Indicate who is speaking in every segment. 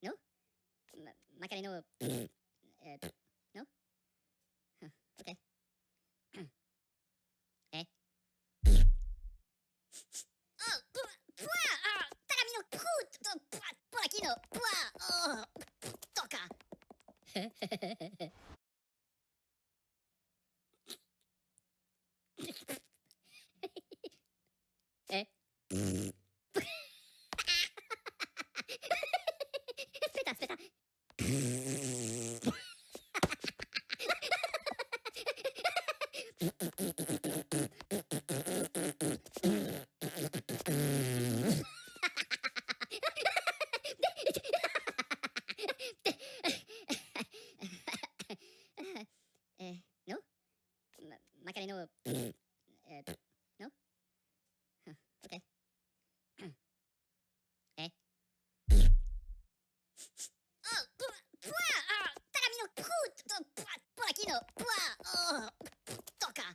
Speaker 1: No? Macarena. No? Huh, okay. Eh? Oh, tagamino, polakino, oh, toca. Eh? Aspetta, aspetta. No? Macarena. No? Huh, okay. Eh? Oh, tagamino, polakino, oh, toca.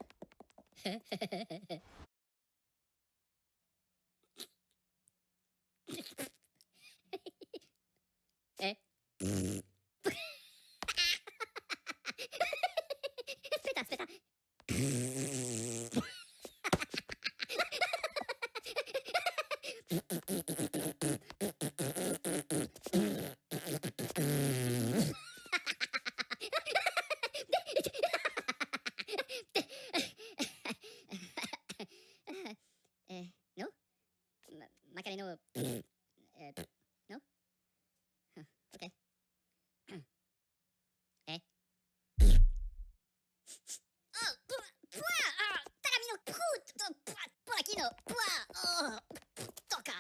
Speaker 1: Eh? Aspetta, aspetta. No? Macarena. No? Huh, okay. Eh? Oh, tagamino, polakino, oh, toca.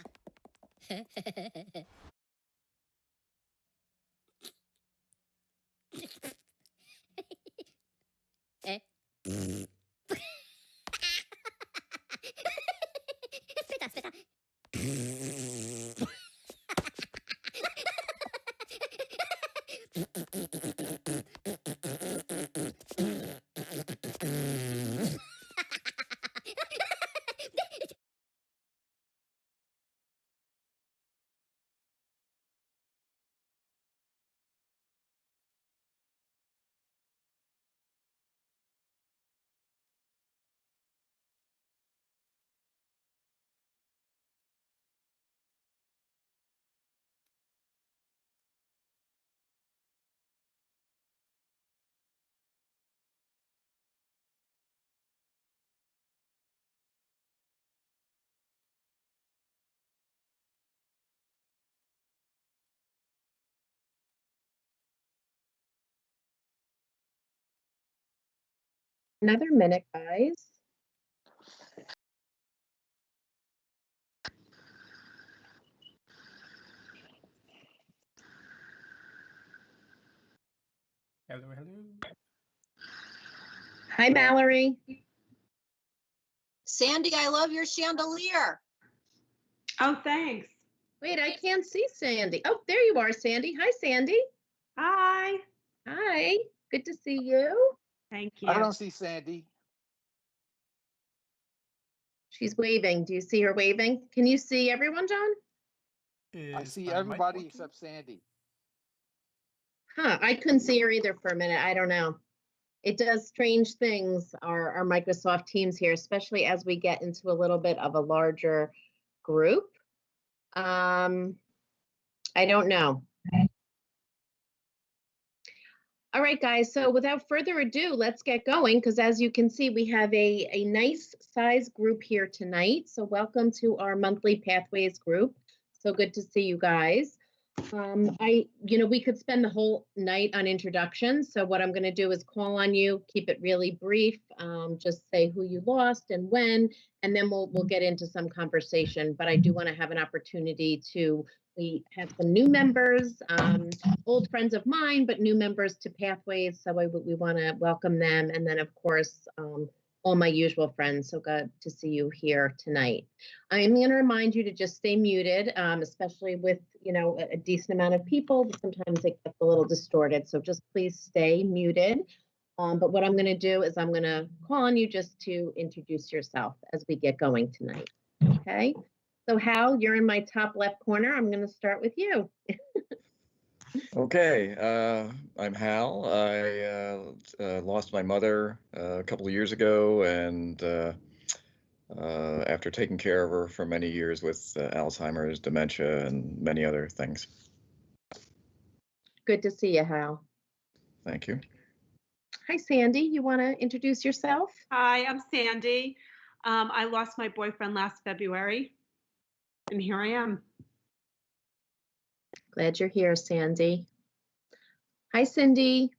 Speaker 1: Eh? Aspetta, aspetta.
Speaker 2: Another minute, guys.
Speaker 3: Hello, hello.
Speaker 2: Hi, Mallory.
Speaker 4: Sandy, I love your chandelier.
Speaker 5: Oh, thanks.
Speaker 2: Wait, I can't see Sandy. Oh, there you are, Sandy. Hi, Sandy.
Speaker 5: Hi.
Speaker 2: Hi. Good to see you.
Speaker 5: Thank you.
Speaker 6: I don't see Sandy.
Speaker 2: She's waving. Do you see her waving? Can you see everyone, John?
Speaker 6: I
Speaker 3: Is
Speaker 6: see
Speaker 3: my mic
Speaker 6: everybody
Speaker 3: working?
Speaker 6: except Sandy.
Speaker 2: Huh, I couldn't see her either for a minute. I don't know. It does strange things, our Microsoft Teams here, especially as we get into a little bit of a larger group. I don't know. All right, guys, so without further ado, let's get going, because as you can see, we have a nice size group here tonight. So welcome to our monthly Pathways group. So good to see you guys. We could spend the whole night on introductions. So what I'm going to do is call on you, keep it really brief, just say who you lost and when, and then we'll get into some conversation. But I do want to have an opportunity we have some new members, old friends of mine, but new members to Pathways. So we want to welcome them. And then, of course, all my usual friends. So good to see you here tonight. I'm going to remind you to just stay muted, especially with, a decent amount of people. Sometimes it gets a little distorted. So just please stay muted. But what I'm going to do is I'm going to call on you just to introduce yourself as we get going tonight. Okay. So Hal, you're in my top left corner. I'm going to start with you.
Speaker 3: Okay, I'm Hal. I lost my mother a couple of years ago, and after taking care of her for many years with Alzheimer's, dementia, and many other things.
Speaker 2: Good to see you, Hal.
Speaker 3: Thank you.
Speaker 2: Hi, Sandy. You want to introduce yourself?
Speaker 5: Hi, I'm Sandy. I lost my boyfriend last February, and here I am.
Speaker 2: Glad you're here, Sandy. Hi, Cindy.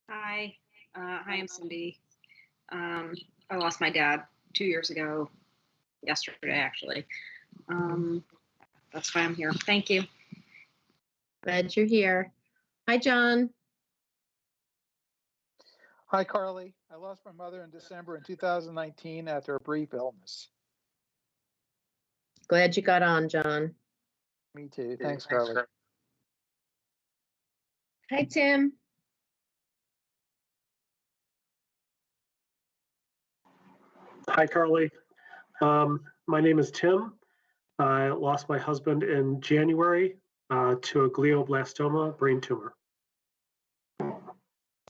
Speaker 7: Hi, I'm Cindy. I lost my dad 2 years ago, yesterday actually. That's why I'm here. Thank you.
Speaker 2: Glad you're here. Hi, John.
Speaker 6: Hi, Carly. I lost my mother in December in 2019 after a brief illness.
Speaker 2: Glad you got on, John.
Speaker 6: Me too. Thanks, Carly.
Speaker 2: Hi, Tim.
Speaker 8: Hi, Carly. My name is Tim. I lost my husband in January to a glioblastoma brain tumor.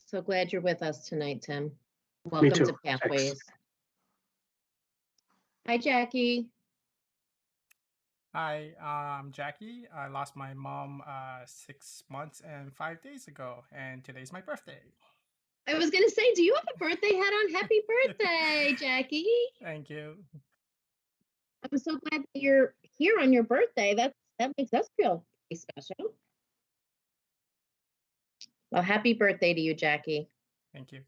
Speaker 2: So glad you're with us tonight, Tim. Welcome
Speaker 8: too.
Speaker 2: to Pathways.
Speaker 8: Thanks.
Speaker 2: Hi, Jackie.
Speaker 9: Hi, I'm Jackie. I lost my mom 6 months and 5 days ago, and today's my birthday.
Speaker 2: I was going to say, do you have a birthday hat on? Happy birthday, Jackie.
Speaker 9: Thank you.
Speaker 2: I'm so glad that you're here on your birthday. That makes us feel pretty special. Well, happy birthday to you, Jackie.
Speaker 9: Thank you.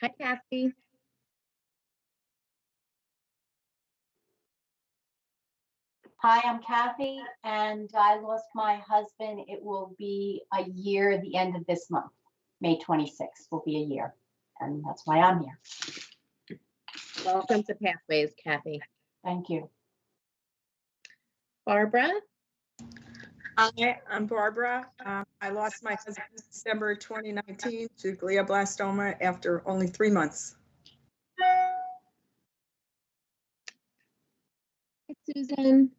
Speaker 2: Hi, Kathy.
Speaker 4: Hi, I'm Kathy, and I lost my husband. It will be a year at the end of this month. May 26th will be a year, and that's why I'm here.
Speaker 2: Welcome to Pathways, Kathy.
Speaker 4: Thank you.
Speaker 2: Barbara.
Speaker 10: Hi, I'm Barbara. I lost my husband in December 2019 to glioblastoma after only 3 months.
Speaker 2: Hi, Susan.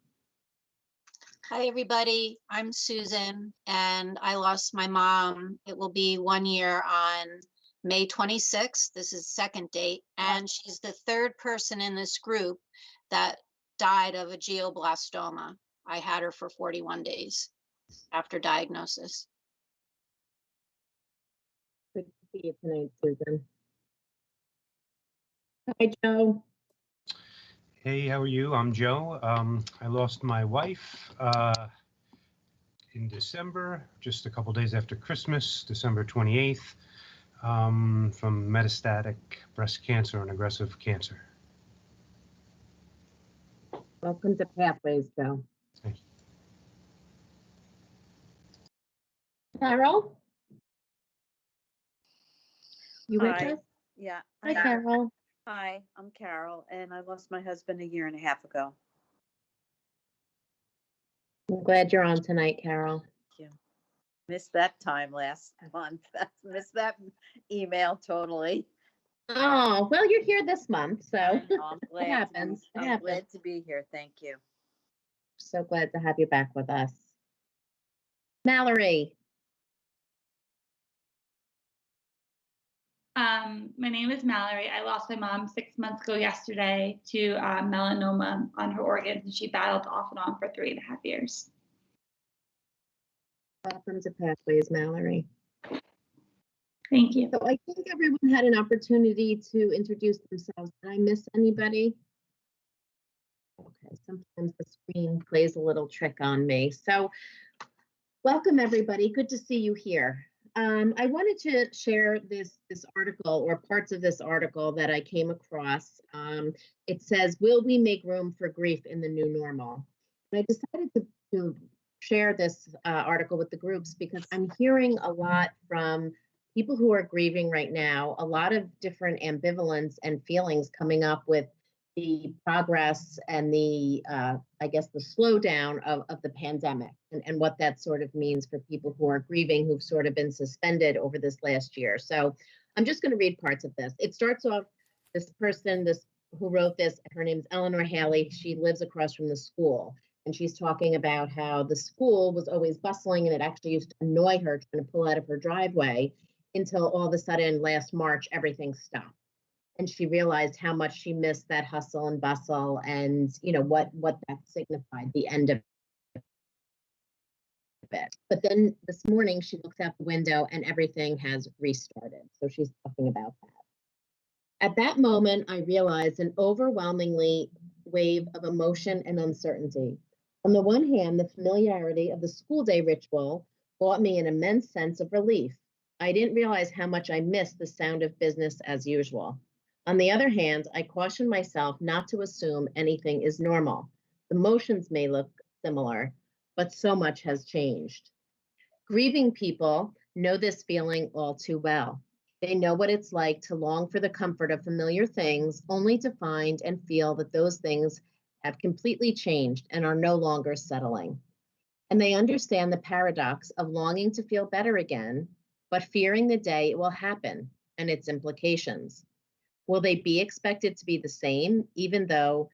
Speaker 4: Hi, everybody. I'm Susan, and I lost my mom. It will be 1 year on May 26th. This is second date, and she's the third person in this group that died of a glioblastoma. I had her for 41 days after diagnosis.
Speaker 2: Good to see you tonight, Susan. Hi, Joe.
Speaker 11: Hey, how are you? I'm Joe. I lost my wife in December, just a couple days after Christmas, December 28th, from metastatic breast cancer and aggressive cancer.
Speaker 2: Welcome to Pathways, Joe.
Speaker 11: Thank you.
Speaker 2: Carol? You with
Speaker 12: Hi.
Speaker 2: us?
Speaker 12: Yeah.
Speaker 2: Hi, Carol.
Speaker 12: Hi, I'm Carol, and I lost my husband a year and a half ago.
Speaker 2: I'm glad you're on tonight, Carol.
Speaker 12: Thank you. Missed that time last month. Missed that email totally.
Speaker 2: Oh, well, you're here this month, so
Speaker 12: I know, I'm glad.
Speaker 2: it happens. It
Speaker 12: I'm
Speaker 2: happens.
Speaker 12: glad to be here. Thank you.
Speaker 2: So glad to have you back with us. Mallory.
Speaker 13: My name is Mallory. I lost my mom 6 months ago yesterday to melanoma on her organs, and she battled off and on for 3.5 years.
Speaker 2: Welcome to Pathways, Mallory.
Speaker 13: Thank you.
Speaker 2: So I think everyone had an opportunity to introduce themselves. Did I miss anybody? Okay, sometimes the screen plays a little trick on me. So welcome, everybody. Good to see you here. I wanted to share this article or parts of this article that I came across. It says, "Will we make room for grief in the new normal?" And I decided to share this article with the groups because I'm hearing a lot from people who are grieving right now, a lot of different ambivalence and feelings coming up with the progress and the, I guess, the slowdown of the pandemic and what that sort of means for people who are grieving, who've sort of been suspended over this last year. So I'm just going to read parts of this. It starts off, this person, this who wrote this, her name's Eleanor Haley. She lives across from the school. And she's talking about how the school was always bustling and it actually used to annoy her trying to pull out of her driveway until all of a sudden last March, everything stopped. And she realized how much she missed that hustle and bustle and, you know, what that signified, the end of it. But then this morning she looks out the window and everything has restarted. So she's talking about that. At that moment, I realized an overwhelmingly wave of emotion and uncertainty. On the one hand, the familiarity of the school day ritual brought me an immense sense of relief. I didn't realize how much I missed the sound of business as usual. On the other hand, I cautioned myself not to assume anything is normal. The motions may look similar, but so much has changed. Grieving people know this feeling all too well. They know what it's like to long for the comfort of familiar things, only to find and feel that those things have completely changed and are no longer settling. And they understand the paradox of longing to feel better again, but fearing the day it will happen and its implications. Will they be expected to be the same, even though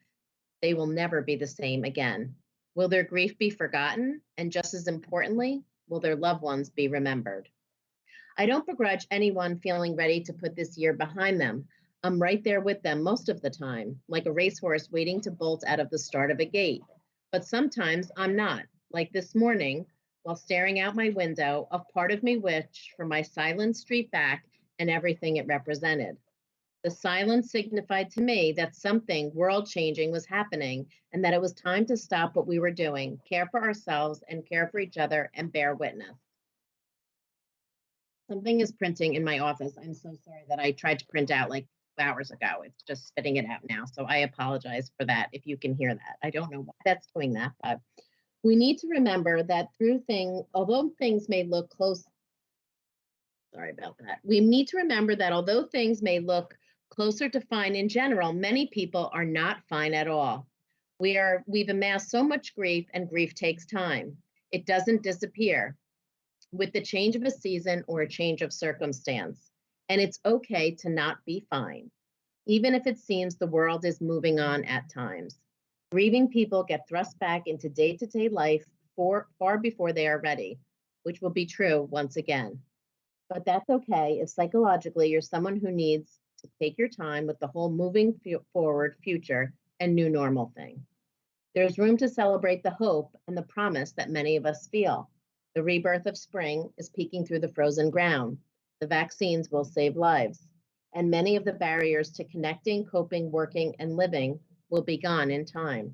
Speaker 2: they will never be the same again? Will their grief be forgotten? And just as importantly, will their loved ones be remembered? I don't begrudge anyone feeling ready to put this year behind them. I'm right there with them most of the time, like a racehorse waiting to bolt out of the start of a gate. But sometimes I'm not, like this morning, while staring out my window, a part of me wished for my silent street back and everything it represented. The silence signified to me that something world-changing was happening and that it was time to stop what we were doing, care for ourselves and care for each other and bear witness. Something is printing in my office. I'm so sorry that I tried to print out like 2 hours ago. It's just spitting it out now. So I apologize for that if you can hear that. I don't know why that's doing that, but we need to remember that although things may look close, sorry about that. We need to remember that although things may look closer to fine in general, many people are not fine at all. We've amassed so much grief, and grief takes time. It doesn't disappear with the change of a season or a change of circumstance. And it's okay to not be fine, even if it seems the world is moving on at times. Grieving people get thrust back into day-to-day life far before they are ready, which will be true once again. But that's okay if psychologically you're someone who needs to take your time with the whole moving forward future and new normal thing. There's room to celebrate the hope and the promise that many of us feel. The rebirth of spring is peeking through the frozen ground. The vaccines will save lives, and many of the barriers to connecting, coping, working, and living will be gone in time.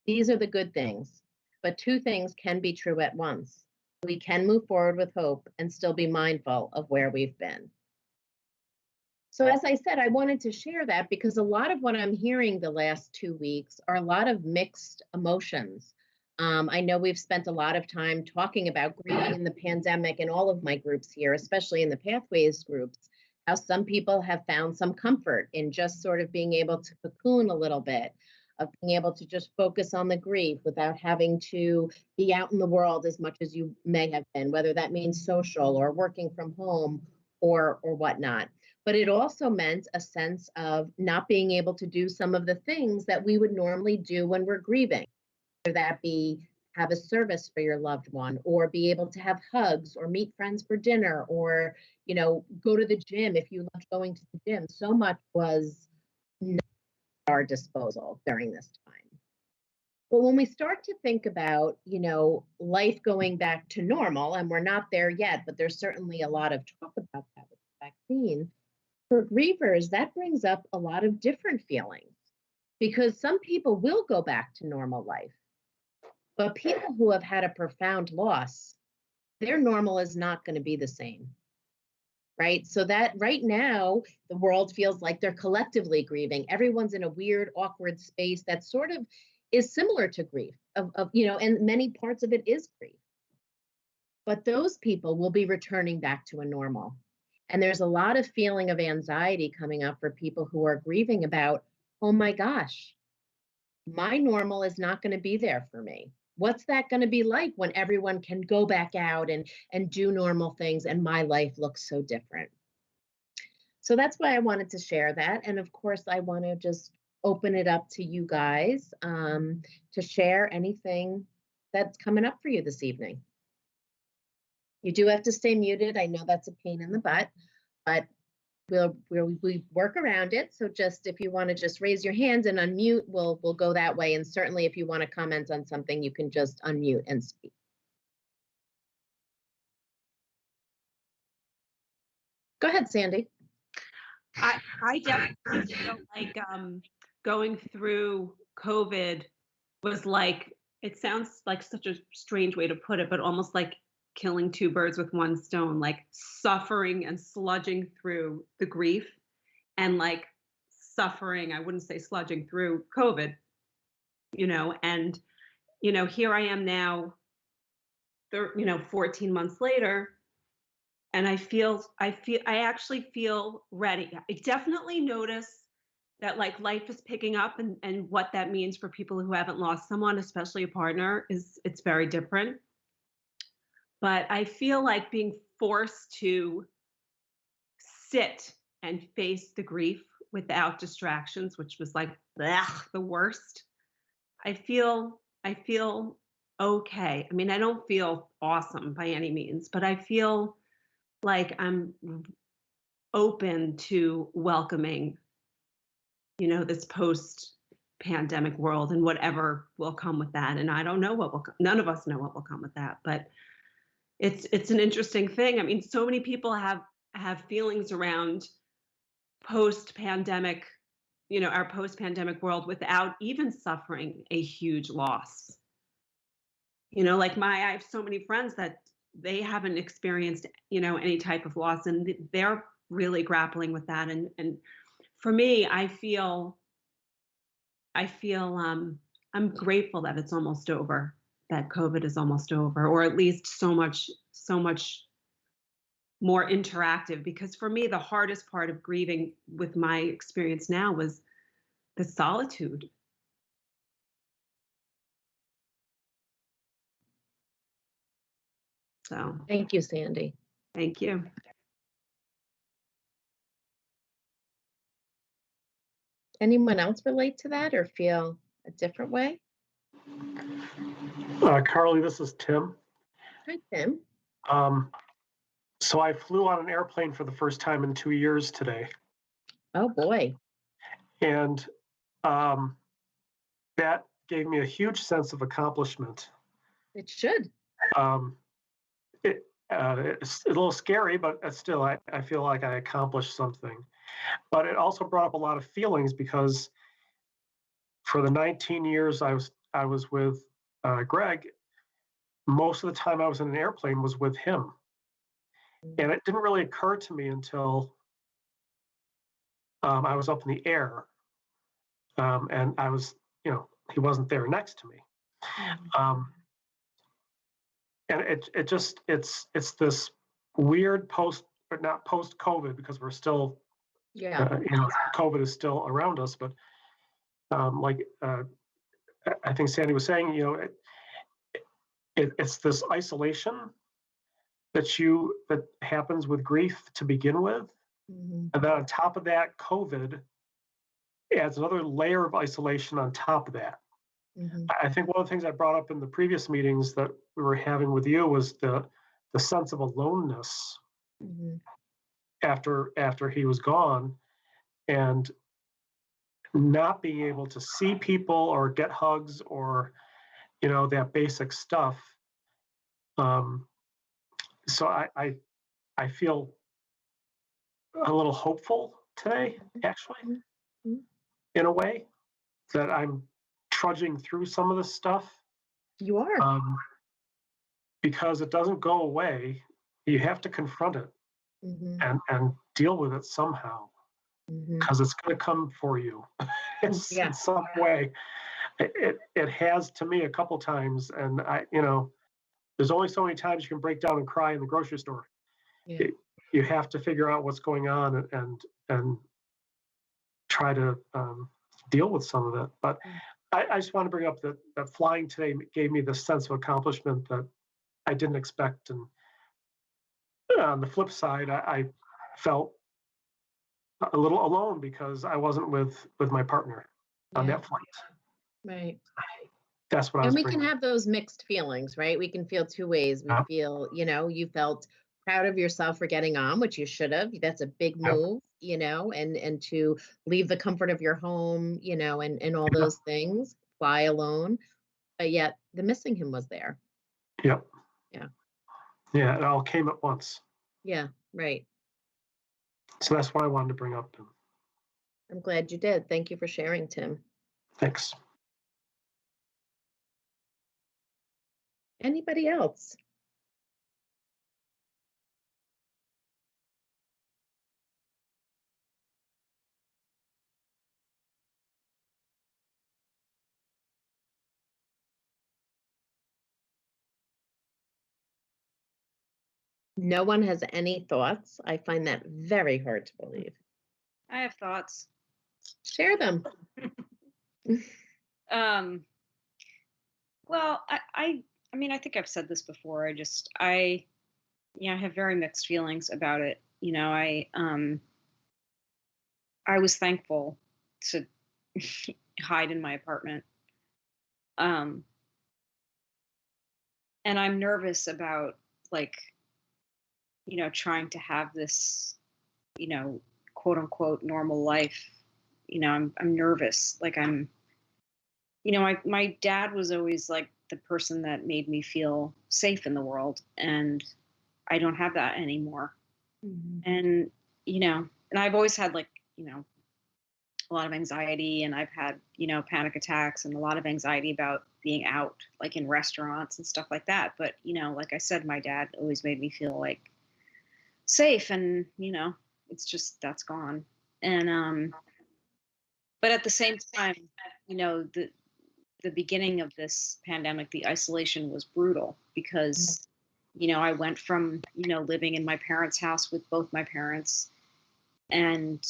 Speaker 2: These are the good things, but two things can be true at once. We can move forward with hope and still be mindful of where we've been. So as I said, I wanted to share that because a lot of what I'm hearing the last 2 weeks are a lot of mixed emotions. I know we've spent a lot of time talking about grieving in the pandemic in all of my groups here, especially in the Pathways groups, how some people have found some comfort in just sort of being able to cocoon a little bit, of being able to just focus on the grief without having to be out in the world as much as you may have been, whether that means social or working from home or whatnot. But it also meant a sense of not being able to do some of the things that we would normally do when we're grieving, whether that be have a service for your loved one, or be able to have hugs, or meet friends for dinner, or, you know, go to the gym if you loved going to the gym. So much was not at our disposal during this time. But when we start to think about, you know, life going back to normal, and we're not there yet, but there's certainly a lot of talk about that with the vaccine, for grievers, that brings up a lot of different feelings, because some people will go back to normal life. But people who have had a profound loss, their normal is not going to be the same, right? So that right now, the world feels like they're collectively grieving. Everyone's in a weird, awkward space that sort of is similar to grief, you know, and many parts of it is grief. But those people will be returning back to a normal. And there's a lot of feeling of anxiety coming up for people who are grieving about, oh my gosh, my normal is not going to be there for me. What's that going to be like when everyone can go back out and do normal things and my life looks so different? So that's why I wanted to share that. And of course, I want to just open it up to you guys to share anything that's coming up for you this evening. You do have to stay muted. I know that's a pain in the butt, but we'll work around it. So just if you want to just raise your hands and unmute, we'll go that way. And certainly if you want to comment on something, you can just unmute and speak. Go ahead, Sandy.
Speaker 5: I definitely feel like going through COVID was like, it sounds like such a strange way to put it, but almost like killing two birds with one stone, like suffering and sludging through the grief and like suffering, I wouldn't say sludging through COVID, and, here I am now, 14 months later, and I actually feel ready. I definitely notice that like life is picking up and what that means for people who haven't lost someone, especially a partner, it's very different. But I feel like being forced to sit and face the grief without distractions, which was like the worst. I feel okay. I mean, I don't feel awesome by any means, but I feel like I'm open to welcoming, this post-pandemic world and whatever will come with that. And I don't know none of us know what will come with that, but it's an interesting thing. I mean, so many people have feelings around post-pandemic, our post-pandemic world without even suffering a huge loss. Like I have so many friends that they haven't experienced, any type of loss, and they're really grappling with that. And for me, I feel I'm grateful that it's almost over, that COVID is almost over, or at least so much more interactive. Because for me, the hardest part of grieving with my experience now was the solitude. So
Speaker 2: thank you, Sandy.
Speaker 5: Thank you.
Speaker 2: Anyone else relate to that or feel a different way?
Speaker 8: Carly, this is Tim.
Speaker 2: Hi, Tim.
Speaker 8: So I flew on an airplane for the first time in 2 years today.
Speaker 2: Oh boy.
Speaker 8: And that gave me a huge sense of accomplishment.
Speaker 2: It should.
Speaker 8: It's a little scary, but still, I feel like I accomplished something. But it also brought up a lot of feelings because for the 19 years I was with Greg, most of the time I was in an airplane was with him. And it didn't really occur to me until I was up in the air, and I was, he wasn't there next to me. And it's this weird not post-COVID, because we're still, COVID is still around us, but I think Sandy was saying, it's this isolation that happens with grief to begin with. And then on top of that, COVID adds another layer of isolation on top of that. I think one of the things I brought up in the previous meetings that we were having with you was the sense of aloneness after he was gone, and not being able to see people or get hugs or that basic stuff. So I feel a little hopeful today, actually, in a way, that I'm trudging through some of this stuff.
Speaker 2: You are.
Speaker 8: Because it doesn't go away. You have to confront it and deal with it somehow, because it's going to come for you in some way. It has to me a couple times, and there's only so many times you can break down and cry in the grocery store. you have to figure out what's going on and try to deal with some of it. But I just want to bring up that flying today gave me this sense of accomplishment that I didn't expect. And on the flip side, I felt a little alone because I wasn't with my partner on
Speaker 2: Yeah.
Speaker 8: that flight.
Speaker 2: Right.
Speaker 8: That's what I
Speaker 2: And
Speaker 8: was
Speaker 2: we can
Speaker 8: bringing.
Speaker 2: have those mixed feelings, right? We can feel two ways. We
Speaker 8: Yeah.
Speaker 2: feel, you felt proud of yourself for getting on, which you should have. That's a big
Speaker 8: Yep.
Speaker 2: move, and to leave the comfort of your home, and all those things, fly alone. But yet the missing him was there.
Speaker 8: Yep.
Speaker 2: Yeah.
Speaker 8: Yeah, it all came at once.
Speaker 2: Yeah, right.
Speaker 8: So that's what I wanted to bring up.
Speaker 2: I'm glad you did. Thank you for sharing, Tim.
Speaker 8: Thanks.
Speaker 2: Anybody else? No one has any thoughts. I find that very hard to believe.
Speaker 7: I have thoughts.
Speaker 2: Share them.
Speaker 7: Well, I mean, I think I've said this before. I have very mixed feelings about it. I was thankful to hide in my apartment. And I'm nervous about trying to have this, quote unquote normal life. I'm nervous. My dad was always like the person that made me feel safe in the world, and I don't have that anymore.
Speaker 2: Mm-hmm.
Speaker 7: And, and I've always had a lot of anxiety, and I've had, panic attacks and a lot of anxiety about being out, like in restaurants and stuff like that. But, like I said, my dad always made me feel like safe, and, it's just, that's gone. And, but at the same time, the beginning of this pandemic, the isolation was brutal because, I went from, living in my parents' house with both my parents and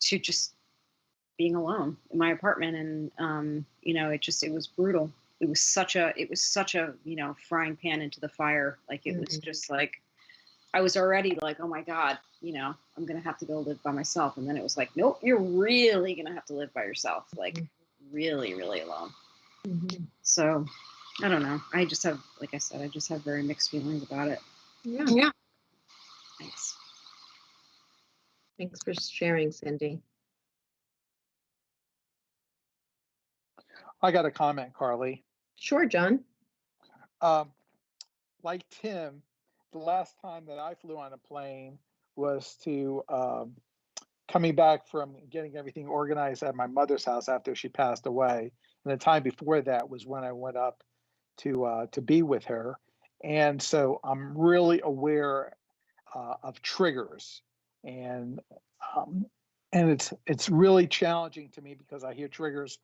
Speaker 7: to just being alone in my apartment. And, it was brutal. It was such a, frying pan into the fire. Like, it was just like, I was already like, oh my God, I'm going to have to go live by myself. And then it was like, nope, you're really going to have to live by yourself. Like, really, really alone.
Speaker 2: Mm-hmm.
Speaker 7: So I don't know. I just have, like I said, I just have very mixed feelings about it.
Speaker 2: Yeah.
Speaker 7: Thanks.
Speaker 2: Thanks for sharing, Cindy.
Speaker 6: I got a comment, Carly.
Speaker 2: Sure, John.
Speaker 6: Like Tim, the last time that I flew on a plane was to coming back from getting everything organized at my mother's house after she passed away. And the time before that was when I went up to be with her. And so I'm really aware of triggers, and it's really challenging to me because I hear triggers.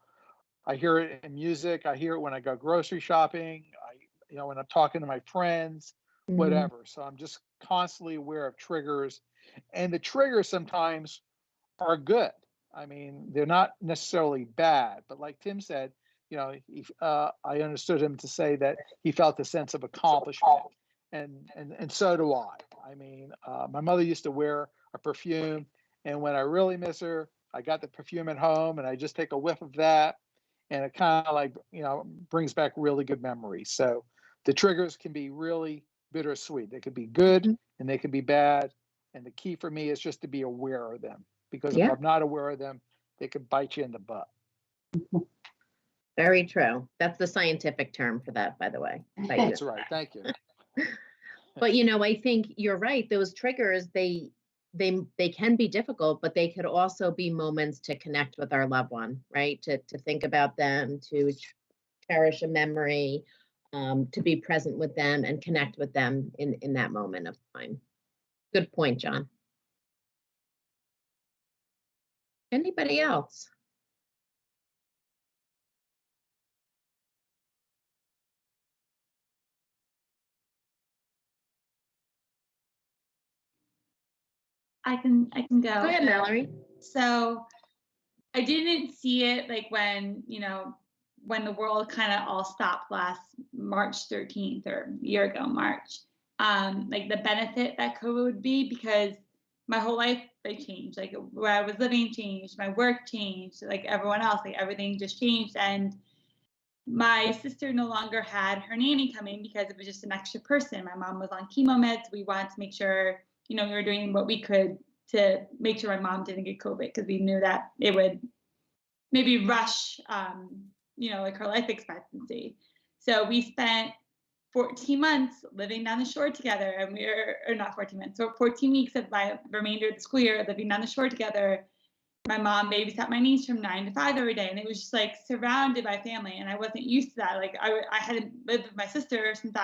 Speaker 6: I hear it in music. I hear it when I go grocery shopping. When I'm talking to my friends, whatever. So I'm just constantly aware of triggers, and the triggers sometimes are good. I mean, they're not necessarily bad, but like Tim said, I understood him to say that he felt a sense of accomplishment, and so do I. I mean, my mother used to wear a perfume, and when I really miss her, I got the perfume at home, and I just take a whiff of that, and it kind of brings back really good memories. So the triggers can be really bittersweet. They could be good and they can be bad, and the key for me is just to be aware of them, because if I'm not aware of them, they could bite you in the butt.
Speaker 2: Very true. That's the scientific term for that, by the way.
Speaker 6: That's right. Thank you.
Speaker 2: But I think you're right. Those triggers, they can be difficult, but they could also be moments to connect with our loved one, right? To think about them, to cherish a memory, to be present with them and connect with them in that moment of time. Good point, John. Anybody else?
Speaker 13: I can go.
Speaker 2: Go ahead, Mallory.
Speaker 13: So I didn't see it like when, when the world kind of all stopped last March 13th or a year ago, March, like the benefit that COVID would be, because my whole life changed. Like where I was living changed, my work changed, like everyone else, like everything just changed. And my sister no longer had her nanny coming because it was just an extra person. My mom was on chemo meds. We wanted to make sure, we were doing what we could to make sure my mom didn't get COVID, because we knew that it would maybe rush, like her life expectancy. So we spent 14 months living down the shore together, and or not 14 months, so 14 weeks of my remainder of the school year living down the shore together. My mom babysat my niece from 9 to 5 every day, and it was just like surrounded by family, and I wasn't used to that. Like I hadn't lived with my sister since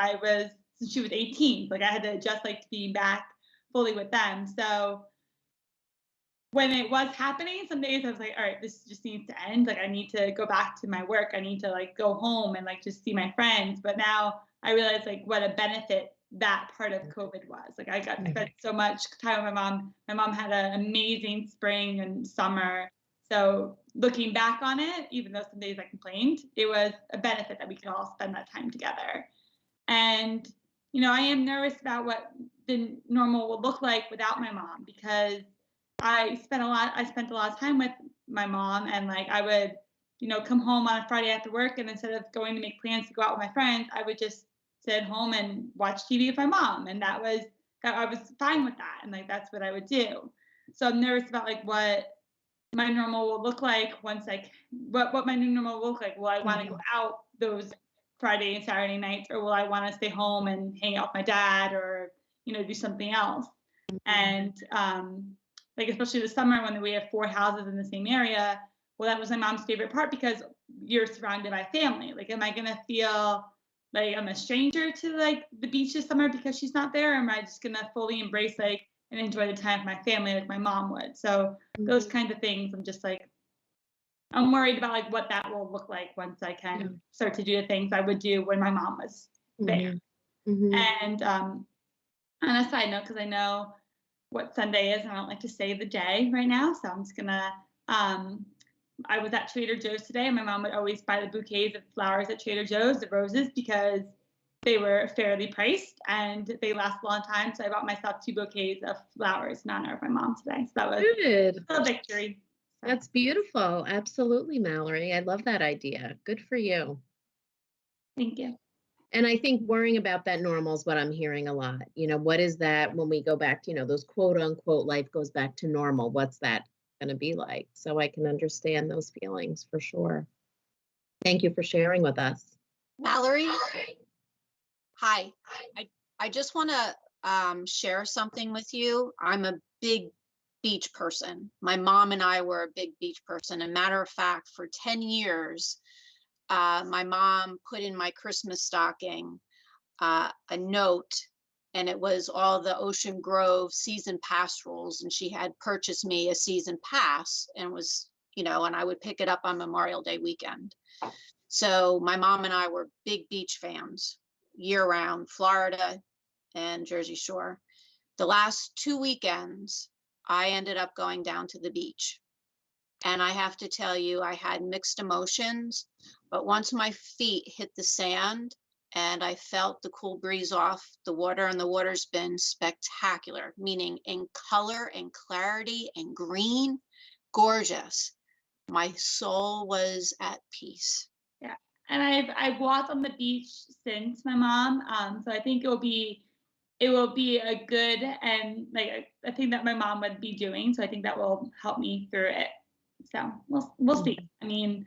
Speaker 13: she was 18. Like I had to adjust to being back fully with them. So when it was happening, some days I was like, all right, this just needs to end. Like I need to go back to my work. I need to go home and just see my friends. But now I realize what a benefit that part of COVID was. Like I spent so much time with my mom. My mom had an amazing spring and summer. So looking back on it, even though some days I complained, it was a benefit that we could all spend that time together. And, I am nervous about what the normal will look like without my mom, because I spent a lot of time with my mom, and I would, come home on a Friday after work, and instead of going to make plans to go out with my friends, I would just sit home and watch TV with my mom. And I was fine with that. And that's what I would do. So I'm nervous about what my normal will look like once what my new normal will look like. Will I want to go out those Friday and Saturday nights, or will I want to stay home and hang out with my dad, or, do something else? And, especially the summer when we have 4 houses in the same area. Well, that was my mom's favorite part, because you're surrounded by family. Am I going to feel like I'm a stranger to the beach this summer because she's not there? Or am I just going to fully embrace and enjoy the time with my family like my mom would? So those kinds of things, I'm just I'm worried about what that will look like once I can start to do the things I would do when my mom was there. And on a side note, because I know what Sunday is, and I don't like to say the day right now, so I'm just gonna, I was at Trader Joe's today, and my mom would always buy the bouquets of flowers at Trader Joe's, the roses, because they were fairly priced and they last a long time. So I bought myself 2 bouquets of flowers in honor of my mom today. So that was
Speaker 2: Good.
Speaker 13: a victory.
Speaker 2: That's beautiful. Absolutely, Mallory. I love that idea. Good for you.
Speaker 13: Thank you.
Speaker 2: And I think worrying about that normal is what I'm hearing a lot. What is that when we go back to, those quote unquote life goes back to normal? What's that going to be like? So I can understand those feelings for sure. Thank you for sharing with us.
Speaker 4: Mallory, hi. I just want to share something with you. I'm a big beach person. My mom and I were a big beach person. And matter of fact, for 10 years, my mom put in my Christmas stocking a note, and it was all the Ocean Grove season pass rules. And she had purchased me a season pass, and was, and I would pick it up on Memorial Day weekend. So my mom and I were big beach fans year round, Florida and Jersey Shore. The last 2 weekends, I ended up going down to the beach. And I have to tell you, I had mixed emotions, but once my feet hit the sand and I felt the cool breeze off the water, and the water's been spectacular, meaning in color and clarity and green, gorgeous. My soul was at peace.
Speaker 13: Yeah. And I've walked on the beach since my mom. So I think it will be a good, and a thing that my mom would be doing. So I think that will help me through it. So we'll see. I mean,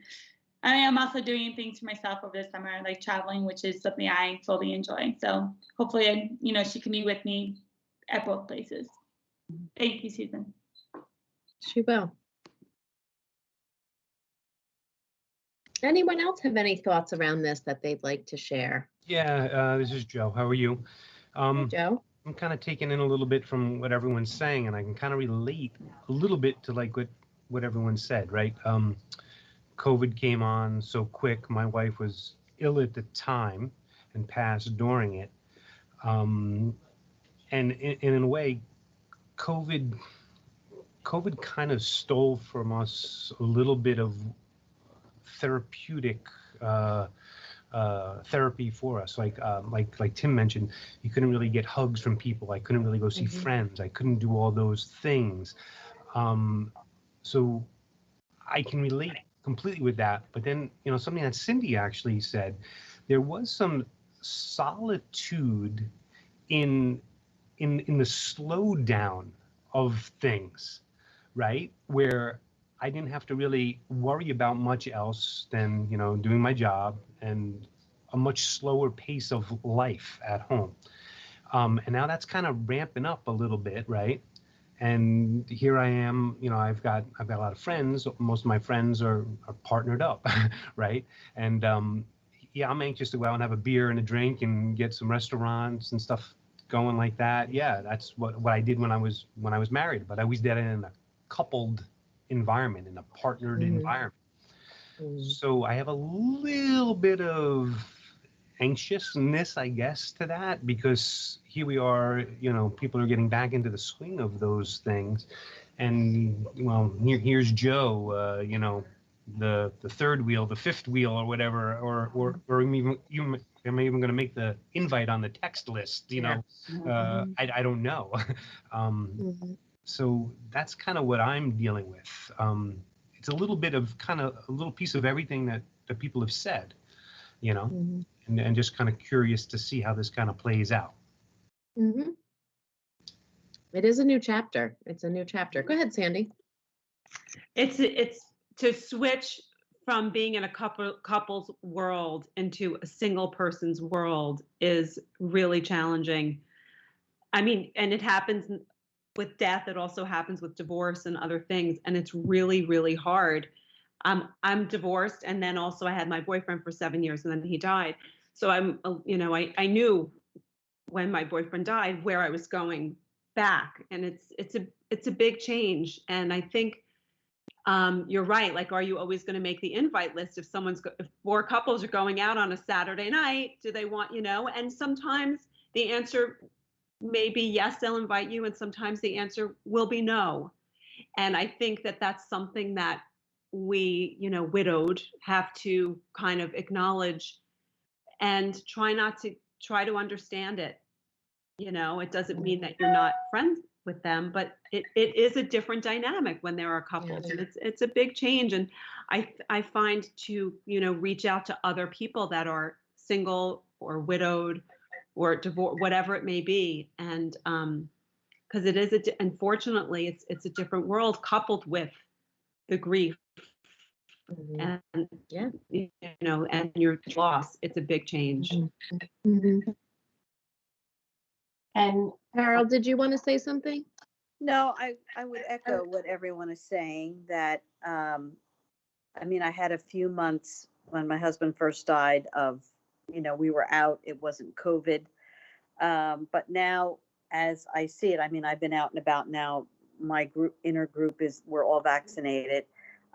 Speaker 13: I am also doing things for myself over the summer, like traveling, which is something I fully enjoy. So hopefully, she can be with me at both places. Thank you, Susan.
Speaker 2: She will. Anyone else have any thoughts around this that they'd like to share?
Speaker 11: Yeah, this is Joe. How are you?
Speaker 2: Hey, Joe.
Speaker 11: I'm kind of taking in a little bit from what everyone's saying, and I can kind of relate a little bit to what everyone said, right? COVID came on so quick. My wife was ill at the time and passed during it. And in a way, COVID COVID kind of stole from us a little bit of therapeutic therapy for us. Like Tim mentioned, you couldn't really get hugs from people. I couldn't really go see friends. I couldn't do all those things. So I can relate completely with that. But then, something that Cindy actually said, there was some solitude in the slowdown of things, right? Where I didn't have to really worry about much else than, doing my job and a much slower pace of life at home. And now that's kind of ramping up a little bit, right? And here I am, I've got a lot of friends. Most of my friends are partnered up, right? And yeah, I'm anxious to go out and have a beer and a drink and get some restaurants and stuff going like that. Yeah, that's what I did when I was married, but I always did it in a coupled environment, in a partnered environment. So I have a little bit of anxiousness, I guess, to that, because here we are, people are getting back into the swing of those things. And well, here's Joe, the third wheel, the fifth wheel, or whatever, or even am I even going to make the invite on the text list? I don't know. So that's kind of what I'm dealing with. It's a little bit of a little piece of everything that people have said, and just kind of curious to see how this kind of plays out.
Speaker 2: It is a new chapter. It's a new chapter. Go ahead, Sandy.
Speaker 5: It's to switch from being in a couple's world into a single person's world is really challenging. I mean, and it happens with death. It also happens with divorce and other things. And it's really, really hard. I'm divorced. And then also I had my boyfriend for 7 years and then he died. So I knew when my boyfriend died where I was going back. And it's a big change. And I think you're right. Like, are you always going to make the invite list if if 4 couples are going out on a Saturday night? Do they want, and sometimes the answer may be yes, they'll invite you. And sometimes the answer will be no. And I think that that's something that we, widowed, have to kind of acknowledge and try to understand it. It doesn't mean that you're not friends with them, but it is a different dynamic when there are couples, and it's a big change. And I find to, reach out to other people that are single or widowed or divorced, whatever it may be. And because it is unfortunately, it's a different world coupled with the grief and, and your loss. It's a big change.
Speaker 2: And Carol, did you want to say something?
Speaker 12: No, I would echo what everyone is saying, that I had a few months when my husband first died of, we were out, it wasn't COVID. But now, as I see it, I've been out and about now. My inner group we're all vaccinated.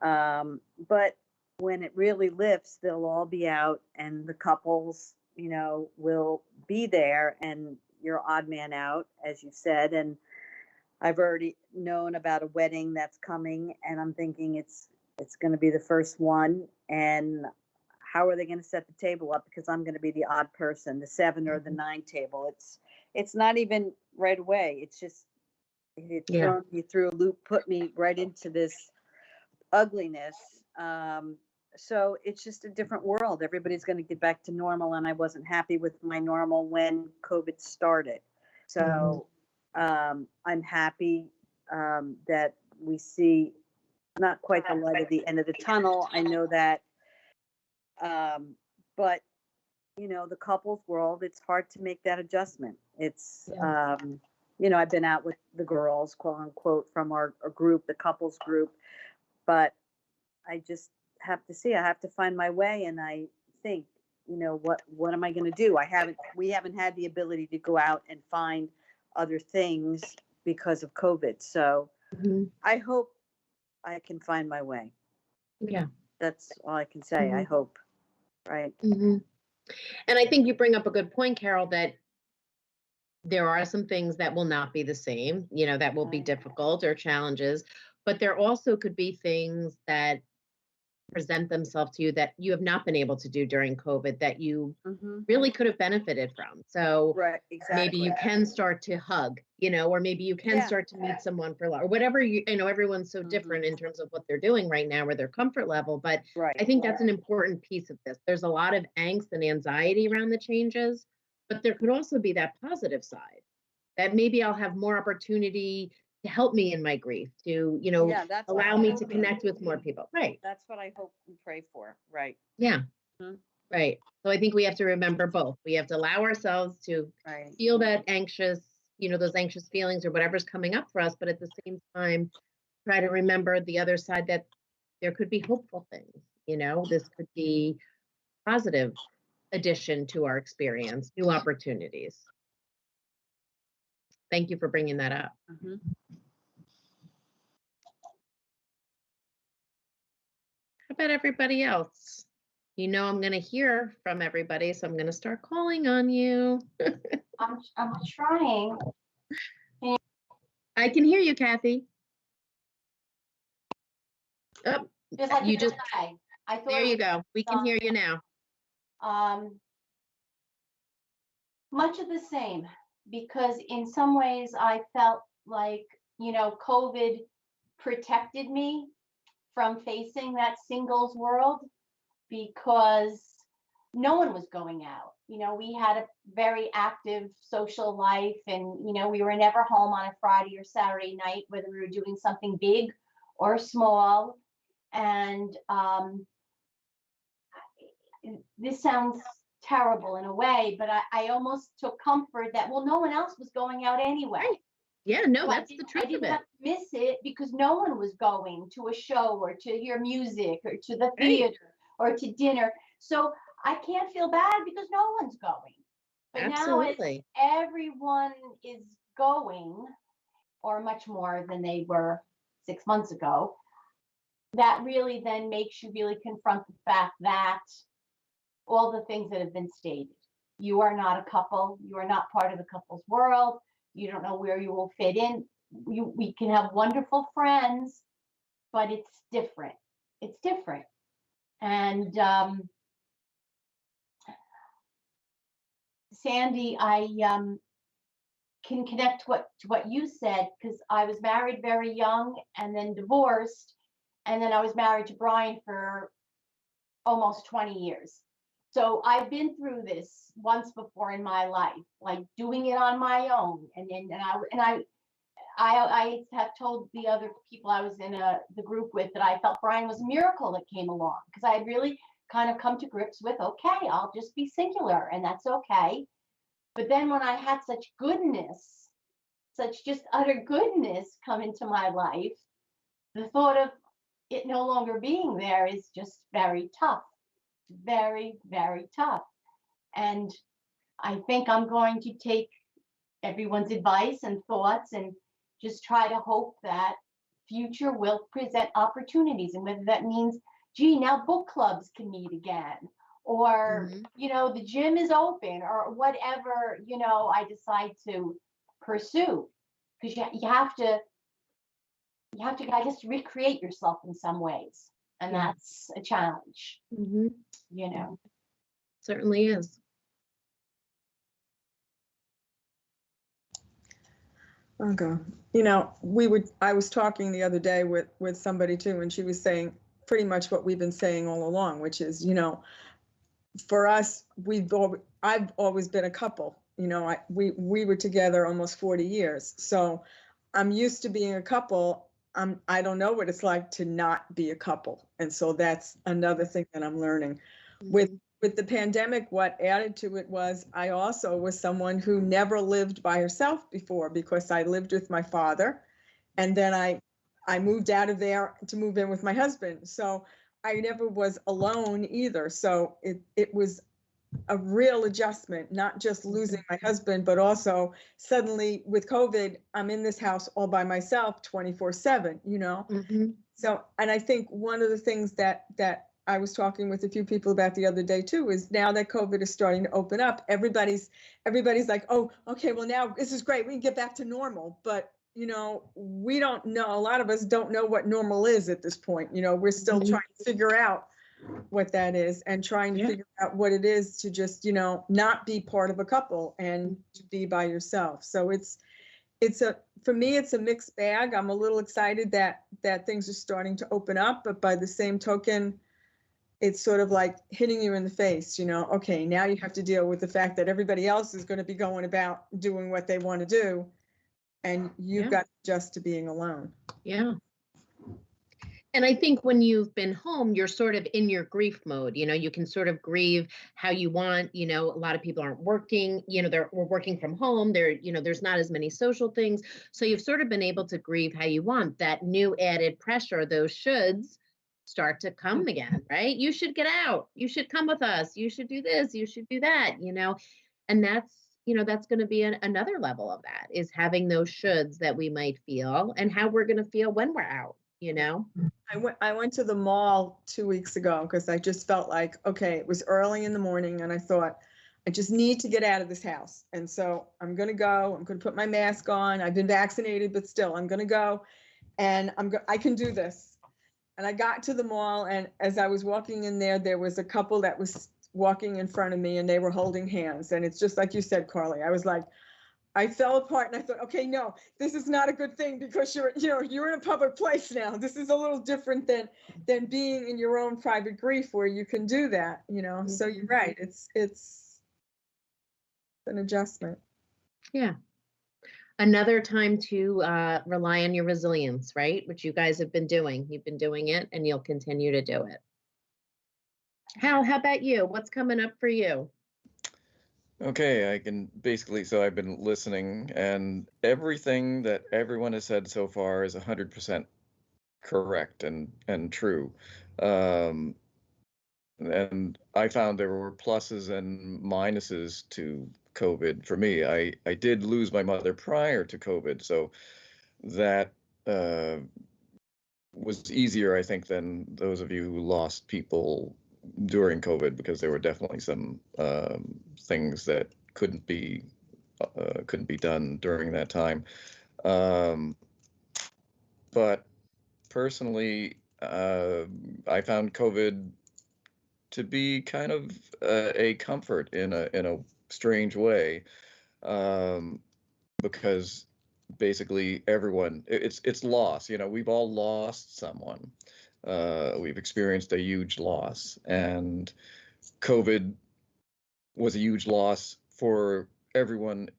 Speaker 12: But when it really lifts, they'll all be out and the couples, will be there, and you're odd man out, as you said. And I've already known about a wedding that's coming, and I'm thinking it's going to be the first one. And how are they going to set the table up? Because I'm going to be the odd person, the 7 or the 9 table. It's not even right away. It's just thrown me through a loop, put me right into this ugliness. So it's just a different world. Everybody's going to get back to normal, and I wasn't happy with my normal when COVID started. So I'm happy that we see not quite the light at the end of the tunnel. I know that, but the couples world, it's hard to make that adjustment. It's I've been out with the girls, quote unquote, from our group, the couples group, but I just have to see. I have to find my way, and I think, what am I going to do? We haven't had the ability to go out and find other things because of COVID. So I hope I can find my way.
Speaker 2: Yeah,
Speaker 12: that's all I can say. I hope. Right.
Speaker 2: And I think you bring up a good point, Carol, that there are some things that will not be the same, that will be difficult or challenges, but there also could be things that present themselves to you that you have not been able to do during COVID that you really could have benefited from. So
Speaker 12: Right,
Speaker 2: maybe you
Speaker 12: exactly.
Speaker 2: can start to hug, or maybe you can
Speaker 12: Yeah.
Speaker 2: start to meet someone for love or whatever everyone's so different in terms of what they're doing right now or their comfort level. But
Speaker 12: Right.
Speaker 2: I think that's an important piece of this. There's a lot of angst and anxiety around the changes, but there could also be that positive side that maybe I'll have more opportunity to help me in my grief, to,
Speaker 12: Yeah, that's what
Speaker 2: allow
Speaker 12: I'm
Speaker 2: me to
Speaker 12: hoping.
Speaker 2: connect with more people. Right.
Speaker 12: That's what I hope and pray for. Right.
Speaker 2: Yeah.
Speaker 12: Mhm.
Speaker 2: Right. So I think we have to remember both. We have to allow ourselves to
Speaker 12: Right.
Speaker 2: feel that anxious, those anxious feelings or whatever's coming up for us, but at the same time, try to remember the other side that there could be hopeful things. This could be positive addition to our experience, new opportunities. Thank you for bringing that up.
Speaker 12: Mhm.
Speaker 2: How about everybody else? I'm going to hear from everybody, so I'm going to start calling on you.
Speaker 14: I'm trying.
Speaker 2: I can hear you, Kathy. Oh,
Speaker 14: Just like
Speaker 2: you
Speaker 14: the
Speaker 2: just
Speaker 14: other day. I thought
Speaker 2: there
Speaker 14: it
Speaker 2: you
Speaker 14: was,
Speaker 2: go. We can hear you now.
Speaker 14: Much of the same, because in some ways I felt like, COVID protected me from facing that singles world because no one was going out. We had a very active social life and, we were never home on a Friday or Saturday night, whether we were doing something big or small. And this sounds terrible in a way, but I almost took comfort that, well, no one else was going out anyway.
Speaker 2: Right. Yeah, no,
Speaker 14: So
Speaker 2: that's the truth
Speaker 14: I didn't
Speaker 2: of it.
Speaker 14: have to miss it because no one was going to a show or to hear music or to the
Speaker 2: Right.
Speaker 14: theater or to dinner. So I can't feel bad because no one's going. But
Speaker 2: Absolutely.
Speaker 14: now as everyone is going, or much more than they were 6 months ago, that really then makes you really confront the fact that all the things that have been stated. You are not a couple. You are not part of the couple's world. You don't know where you will fit in. We can have wonderful friends, but it's different. It's different. And Sandy, I can connect to what you said because I was married very young and then divorced. And then I was married to Brian for almost 20 years. So I've been through this once before in my life, like doing it on my own. And I have told the other people I was in the group with that I felt Brian was a miracle that came along because I had really kind of come to grips with, okay, I'll just be singular and that's okay. But then when I had such goodness, such just utter goodness come into my life, the thought of it no longer being there is just very tough. Very, very tough. And I think I'm going to take everyone's advice and thoughts and just try to hope that future will present opportunities. And whether that means, gee, now book clubs can meet again, or, the gym is open, or whatever, I decide to pursue. Because you have to, I guess, recreate yourself in some ways. And that's a challenge.
Speaker 2: Certainly is.
Speaker 10: Okay. I was talking the other day with somebody too, and she was saying pretty much what we've been saying all along, which is, for us, I've always been a couple. We were together almost 40 years. So I'm used to being a couple. I don't know what it's like to not be a couple. And so that's another thing that I'm learning. With the pandemic, what added to it was I also was someone who never lived by herself before because I lived with my father. And then I moved out of there to move in with my husband. So I never was alone either. So it was a real adjustment, not just losing my husband, but also suddenly with COVID, I'm in this house all by myself 24/7, So, and I think one of the things that I was talking with a few people about the other day too, is now that COVID is starting to open up, everybody's like, oh, okay, well now this is great. We can get back to normal. But, we don't know. A lot of us don't know what normal is at this point. We're still trying to figure out what that is and trying to figure out what it is to just, not be part of a couple and to be by yourself. So for me, it's a mixed bag. I'm a little excited that things are starting to open up, but by the same token, it's sort of like hitting you in the face, okay, now you have to deal with the fact that everybody else is going to be going about doing what they want to do. And you've got to adjust to being alone.
Speaker 2: Yeah. And I think when you've been home, you're sort of in your grief mode. You can sort of grieve how you want. A lot of people aren't working, we're working from home. There's not as many social things. So you've sort of been able to grieve how you want. That new added pressure, those shoulds start to come again, right? You should get out. You should come with us. You should do this. You should do that, and that's going to be another level of that, is having those shoulds that we might feel and how we're going to feel when we're out,
Speaker 10: I went to the mall 2 weeks ago because I just felt like, okay, it was early in the morning and I thought, I just need to get out of this house. And so I'm going to go, I'm going to put my mask on. I've been vaccinated, but still I'm going to go and I can do this. And I got to the mall, and as I was walking in there was a couple that was walking in front of me and they were holding hands. And it's just like you said, Carly, I was like, I fell apart and I thought, okay, no, this is not a good thing because you're in a public place now. This is a little different than being in your own private grief where you can do that, So you're right. It's an adjustment.
Speaker 2: Yeah. Another time to rely on your resilience, right? Which you guys have been doing. You've been doing it and you'll continue to do it. Hal, how about you? What's coming up for you?
Speaker 3: Okay, so I've been listening, and everything that everyone has said so far is 100% correct and true. And I found there were pluses and minuses to COVID for me. I did lose my mother prior to COVID, so that was easier, I think, than those of you who lost people during COVID, because there were definitely some things that couldn't be done during that time. But personally, I found COVID to be kind of a comfort in a strange way, because basically everyone, it's loss. We've all lost someone. We've experienced a huge loss, and COVID was a huge loss for everyone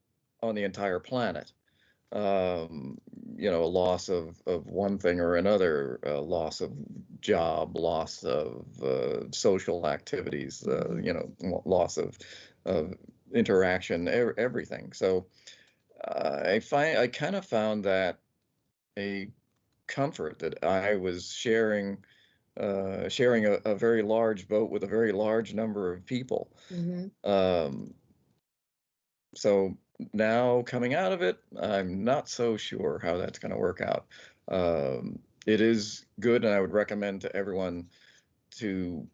Speaker 3: on the entire planet. A loss of one thing or another, a loss of job, loss of social activities, loss of interaction, everything. So I kind of found that a comfort that I was sharing a very large boat with a very large number of people. So now coming out of it, I'm not so sure how that's going to work out. It is good, and I would recommend to everyone to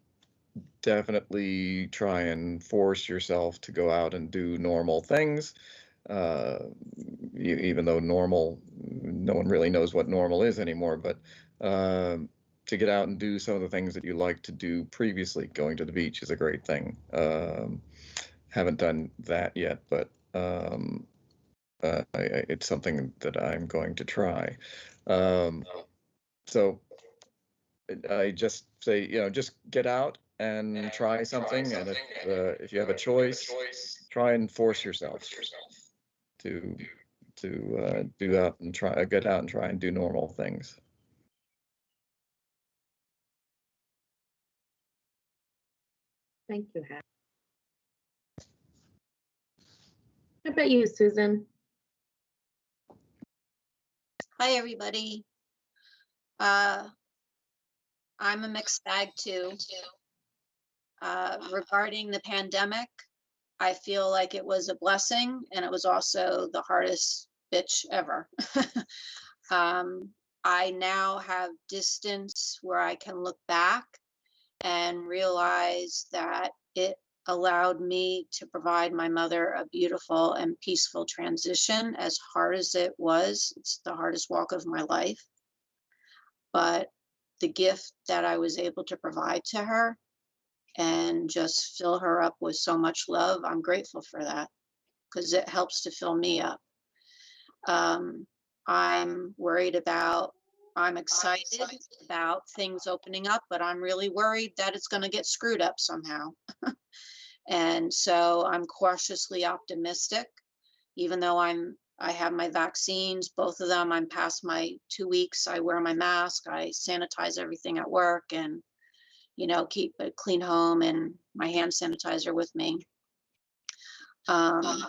Speaker 3: definitely try and force yourself to go out and do normal things. Even though normal, no one really knows what normal is anymore, but to get out and do some of the things that you like to do previously. Going to the beach is a great thing. Haven't done that yet, but it's something that I'm going to try. So I just say, just get out and try something. And if you have a choice, try and force yourself to do that and get out and try and do normal things.
Speaker 2: Thank you, Hal. How about you, Susan?
Speaker 4: Hi, everybody. I'm a mixed bag too. Regarding the pandemic, I feel like it was a blessing, and it was also the hardest bitch ever. I now have distance where I can look back and realize that it allowed me to provide my mother a beautiful and peaceful transition. As hard as it was, it's the hardest walk of my life. But the gift that I was able to provide to her and just fill her up with so much love, I'm grateful for that because it helps to fill me up. I'm worried about, I'm excited about things opening up, but I'm really worried that it's going to get screwed up somehow. And so I'm cautiously optimistic, even though I have my vaccines, both of them. I'm past my 2 weeks. I wear my mask. I sanitize everything at work and, keep a clean home and my hand sanitizer with me. I'm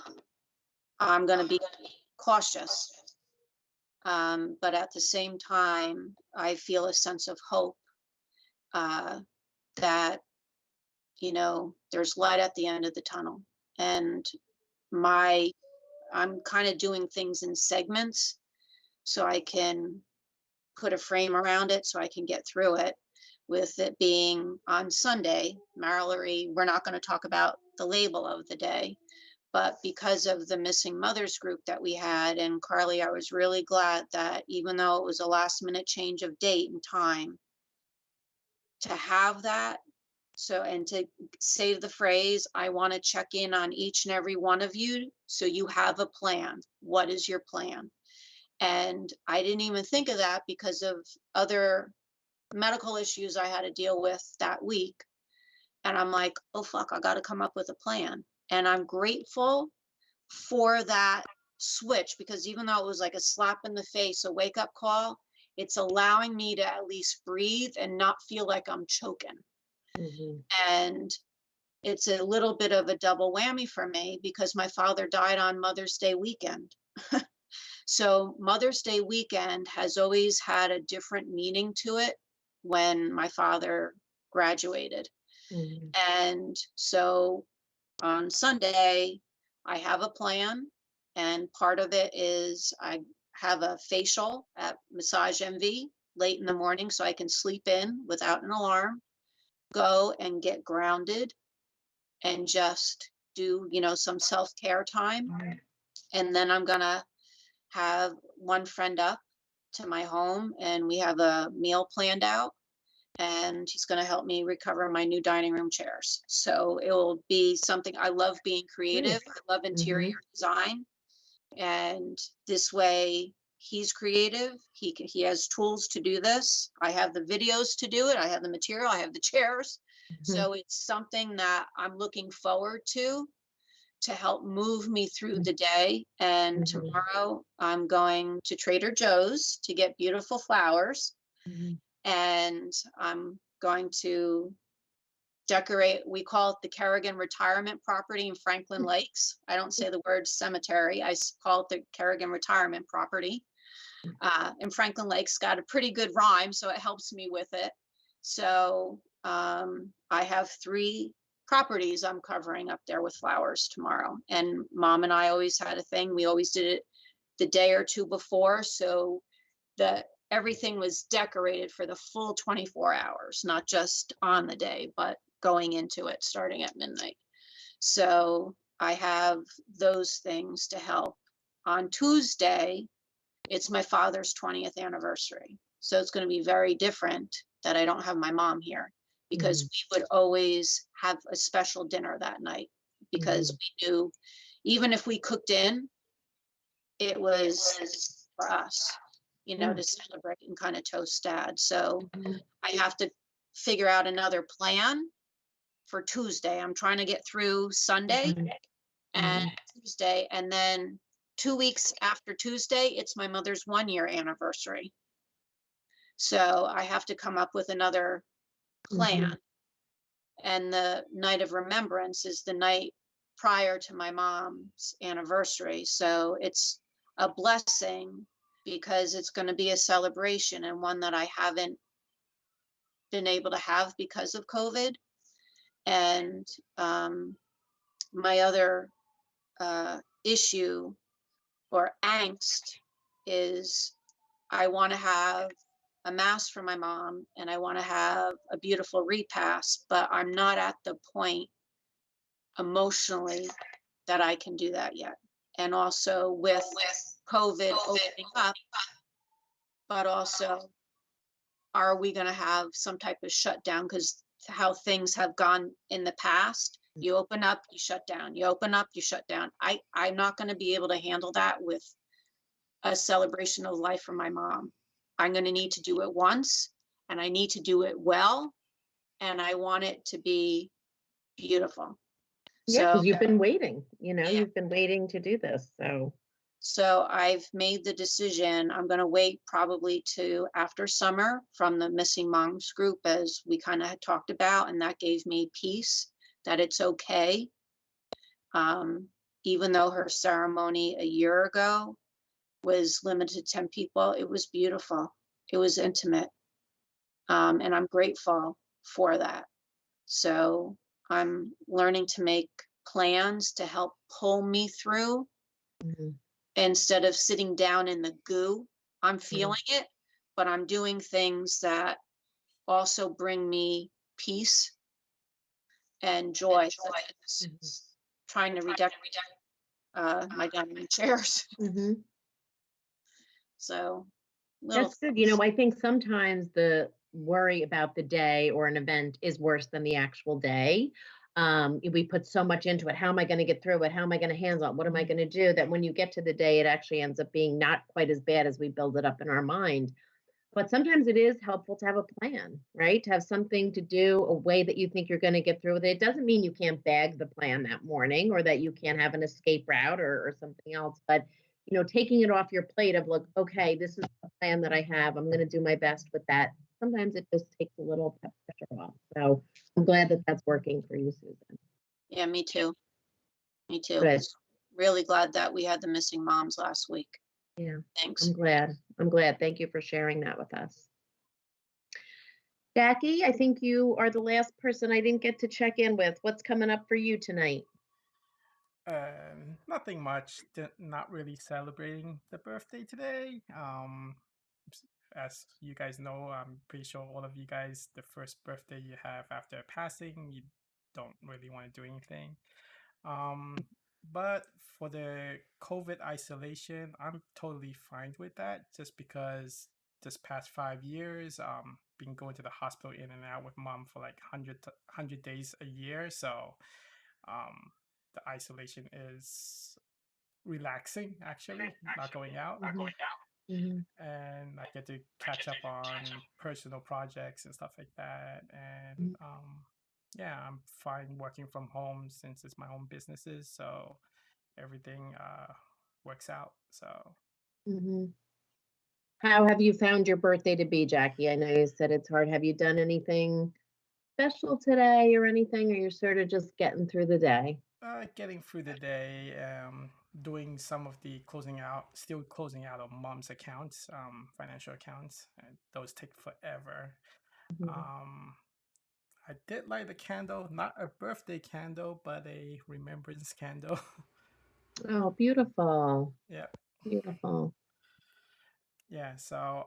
Speaker 4: going to be cautious. But at the same time, I feel a sense of hope that, there's light at the end of the tunnel. And I'm kind of doing things in segments so I can put a frame around it so I can get through it. With it being on Sunday, Mallory, we're not going to talk about the label of the day, but because of the missing mothers group that we had, and Carly, I was really glad that even though it was a last minute change of date and time, to have that. So, and to say the phrase, I want to check in on each and every one of you so you have a plan. What is your plan? And I didn't even think of that because of other medical issues I had to deal with that week. And I'm like, oh, fuck, I got to come up with a plan. And I'm grateful for that switch because even though it was like a slap in the face, a wake up call, it's allowing me to at least breathe and not feel like I'm choking. And it's a little bit of a double whammy for me because my father died on Mother's Day weekend. So Mother's Day weekend has always had a different meaning to it when my father graduated. And so on Sunday, I have a plan, and part of it is I have a facial at Massage MV late in the morning so I can sleep in without an alarm, go and get grounded and just do, some self-care time. And then I'm going to have one friend up to my home and we have a meal planned out. And he's going to help me recover my new dining room chairs. So it will be something. I love being creative. I love interior design. And this way he's creative. He has tools to do this. I have the videos to do it. I have the material. I have the chairs. So it's something that I'm looking forward to help move me through the day. And tomorrow I'm going to Trader Joe's to get beautiful flowers. And I'm going to decorate, we call it the Kerrigan Retirement Property in Franklin Lakes. I don't say the word cemetery, I call it the Kerrigan Retirement Property. And Franklin Lakes got a pretty good rhyme, so it helps me with it. So I have 3 properties I'm covering up there with flowers tomorrow. And Mom and I always had a thing, we always did it the day or 2 before, so everything was decorated for the full 24 hours, not just on the day, but going into it, starting at midnight. So I have those things to help. On Tuesday, it's my father's 20th anniversary. So it's going to be very different that I don't have my mom here because we would always have a special dinner that night because we knew even if we cooked in, it was for us. To celebrate and kind of toast Dad. So I have to figure out another plan for Tuesday. I'm trying to get through Sunday and Tuesday. And then 2 weeks after Tuesday, it's my mother's 1-year anniversary. So I have to come up with another plan. And the night of remembrance is the night prior to my mom's anniversary. So it's a blessing because it's going to be a celebration and one that I haven't been able to have because of COVID. And my other issue or angst is I want to have a mass for my mom and I want to have a beautiful repast, but I'm not at the point emotionally that I can do that yet. And also with COVID opening up, but also, are we going to have some type of shutdown? Because how things have gone in the past, you open up, you shut down, you open up, you shut down. I'm not going to be able to handle that with a celebration of life for my mom. I'm going to need to do it once, and I need to do it well, and I want it to be beautiful.
Speaker 2: Yeah,
Speaker 4: So
Speaker 2: because you've been waiting,
Speaker 4: Yeah.
Speaker 2: you've been waiting to do this.
Speaker 4: So I've made the decision, I'm going to wait probably to after summer from the Missing Moms group, as we kind of had talked about, and that gave me peace that it's okay. Even though her ceremony a year ago was limited to 10 people, it was beautiful. It was intimate. And I'm grateful for that. So I'm learning to make plans to help pull me through instead of sitting down in the goo. I'm feeling it, but I'm doing things that also bring me peace and joy. Such as trying to redecorate my dining chairs. So little
Speaker 2: That's good. I think sometimes the worry about the day or an event is worse than the actual day. We put so much into it. How am I going to get through it? How am I going to handle it? What am I going to do? That when you get to the day, it actually ends up being not quite as bad as we build it up in our mind. But sometimes it is helpful to have a plan, right? To have something to do, a way that you think you're going to get through with it. It doesn't mean you can't bag the plan that morning or that you can't have an escape route or something else. But, taking it off your plate of like, okay, this is the plan that I have. I'm going to do my best with that. Sometimes it just takes a little pressure off. So I'm glad that that's working for you, Susan.
Speaker 4: Yeah, me too. Me too.
Speaker 2: Good.
Speaker 4: Really glad that we had the Missing Moms last week.
Speaker 2: Yeah.
Speaker 4: Thanks.
Speaker 2: I'm glad. Thank you for sharing that with us. Jackie, I think you are the last person I didn't get to check in with. What's coming up for you tonight?
Speaker 9: Nothing much. Not really celebrating the birthday today. As you guys know, I'm pretty sure all of you guys, the first birthday you have after passing, you don't really want to do anything. But for the COVID isolation, I'm totally fine with that, just because this past 5 years, been going to the hospital in and out with mom for like 100 days a year. So the isolation is relaxing, actually, not going out. And I get to catch up on personal projects and stuff like that. And yeah, I'm fine working from home since it's my own businesses, so everything works out. So
Speaker 2: How have you found your birthday to be, Jackie? I know you said it's hard. Have you done anything special today or anything, or you're sort of just getting through the day?
Speaker 9: getting through the day, doing some of the still closing out of mom's accounts, financial accounts. Those take forever. I did light a candle, not a birthday candle, but a remembrance candle.
Speaker 2: Oh, beautiful.
Speaker 9: Yeah.
Speaker 2: Beautiful.
Speaker 9: Yeah. So,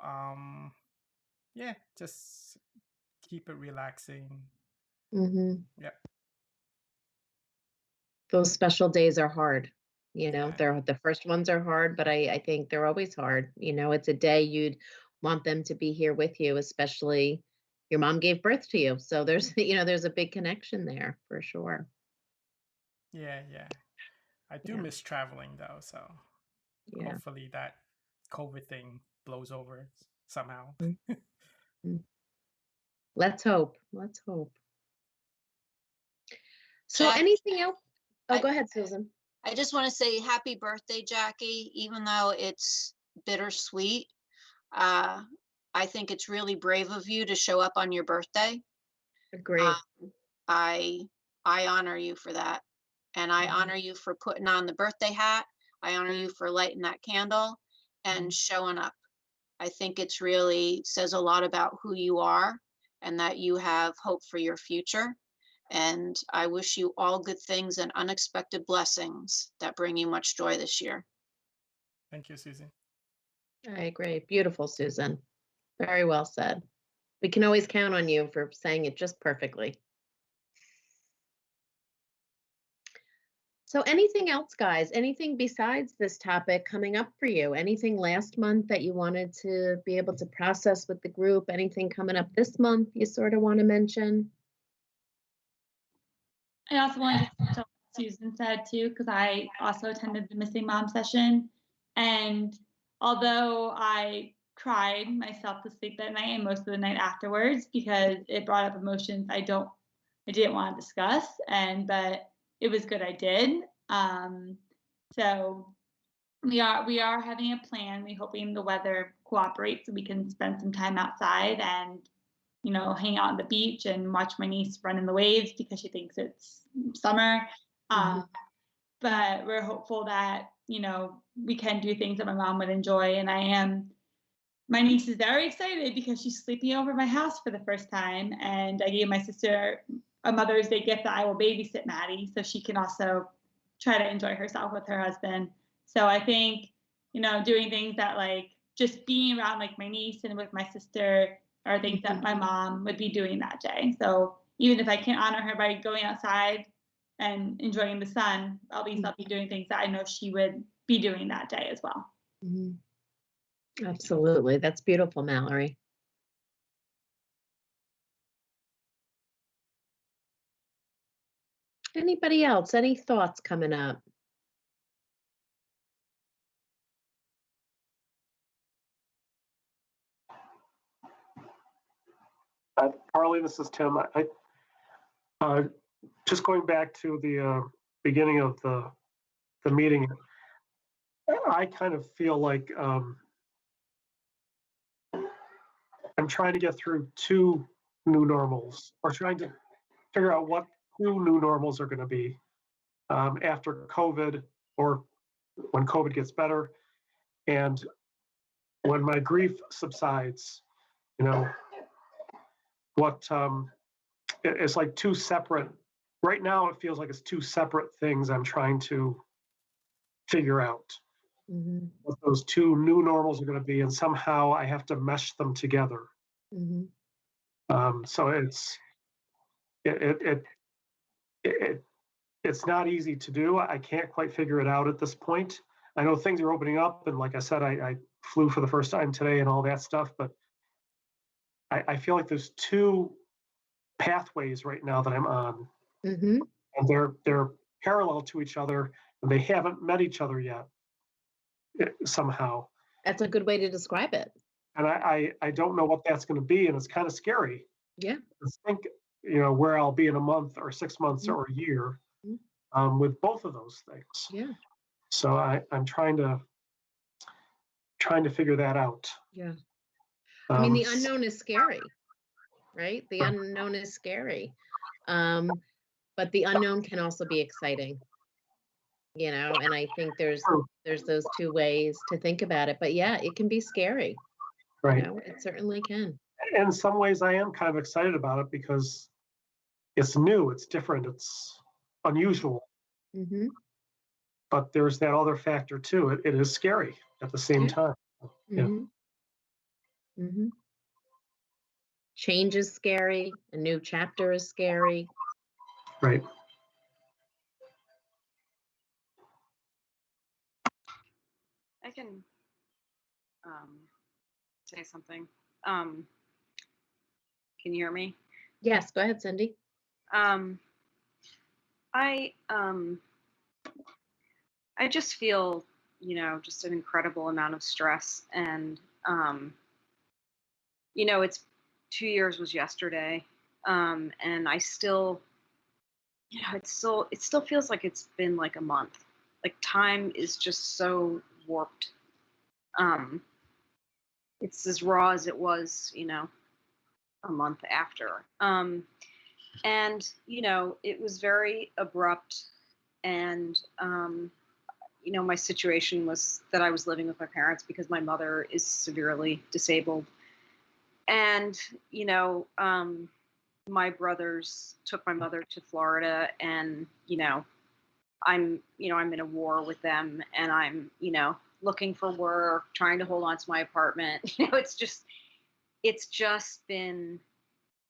Speaker 9: yeah, just keep it relaxing. Yep.
Speaker 2: Those special days are hard.
Speaker 9: Yeah.
Speaker 2: They're the first ones are hard, but I think they're always hard. It's a day you'd want them to be here with you, especially your mom gave birth to you. So there's, there's a big connection there for sure.
Speaker 9: Yeah. I do
Speaker 2: Yeah.
Speaker 9: miss traveling though, so
Speaker 2: Yeah.
Speaker 9: hopefully that COVID thing blows over somehow.
Speaker 2: Let's hope. Let's hope. So
Speaker 4: Jackie,
Speaker 2: anything else? Oh, go ahead, Susan.
Speaker 4: I just want to say happy birthday, Jackie, even though it's bittersweet. I think it's really brave of you to show up on your birthday.
Speaker 2: Agree.
Speaker 4: I honor you for that. And I honor you for putting on the birthday hat. I honor you for lighting that candle and showing up. I think it's really says a lot about who you are and that you have hope for your future. And I wish you all good things and unexpected blessings that bring you much joy this year.
Speaker 9: Thank you, Susan.
Speaker 2: I agree. Beautiful, Susan. Very well said. We can always count on you for saying it just perfectly. So anything else, guys? Anything besides this topic coming up for you? Anything last month that you wanted to be able to process with the group? Anything coming up this month you sort of want to mention?
Speaker 13: I also wanted to touch on what Susan said too, because I also attended the Missing Mom session. And although I cried myself to sleep that night and most of the night afterwards because it brought up emotions I didn't want to discuss, but it was good I did. So we are having a plan. We're hoping the weather cooperates so we can spend some time outside and hang out on the beach and watch my niece run in the waves because she thinks it's summer. But we're hopeful that, we can do things that my mom would enjoy. And my niece is very excited because she's sleeping over at my house for the first time. And I gave my sister a Mother's Day gift that I will babysit Maddie so she can also try to enjoy herself with her husband. So I think, doing things that like just being around like my niece and with my sister are things that my mom would be doing that day. So even if I can't honor her by going outside and enjoying the sun, at least I'll be doing things that I know she would be doing that day as well.
Speaker 2: Absolutely. That's beautiful, Mallory. Anybody else? Any thoughts coming up?
Speaker 8: Carly, this is Tim. Just going back to the beginning of the meeting, I kind of feel like I'm trying to get through two new normals, or trying to figure out what two new normals are going to be after COVID, or when COVID gets better, and when my grief subsides. What it's like two separate. Right now, it feels like it's two separate things I'm trying to figure out. What those two new normals are going to be, and somehow I have to mesh them together. So it's not easy to do. I can't quite figure it out at this point. I know things are opening up, and like I said, I flew for the first time today and all that stuff, but I feel like there's two pathways right now that I'm on, and they're parallel to each other, and they haven't met each other yet somehow.
Speaker 2: That's a good way to describe it.
Speaker 8: And I don't know what that's going to be, and it's kind of scary.
Speaker 2: Yeah.
Speaker 8: To think, where I'll be in a month or 6 months or a year with both of those things.
Speaker 2: Yeah.
Speaker 8: So I'm trying to figure that out.
Speaker 2: Yeah. I mean, the unknown is scary, right? The unknown is scary. But the unknown can also be exciting, and I think there's those two ways to think about it. But yeah, it can be scary.
Speaker 8: Right.
Speaker 2: It certainly can.
Speaker 8: In some ways, I am kind of excited about it because it's new, it's different, it's unusual. But there's that other factor too. It is scary at the same time. Yeah.
Speaker 2: Change is scary. A new chapter is scary.
Speaker 8: Right.
Speaker 7: I can say something. Can you hear me?
Speaker 2: Yes, go ahead, Cindy.
Speaker 7: I just feel, just an incredible amount of stress, and it's 2 years was yesterday, and I still, it still feels like it's been like a month. Like time is just so warped. It's as raw as it was, a month after. And, it was very abrupt, and, my situation was that I was living with my parents because my mother is severely disabled. And, my brothers took my mother to Florida, and, I'm in a war with them, and I'm, looking for work, trying to hold on to my apartment. It's just, it's just been,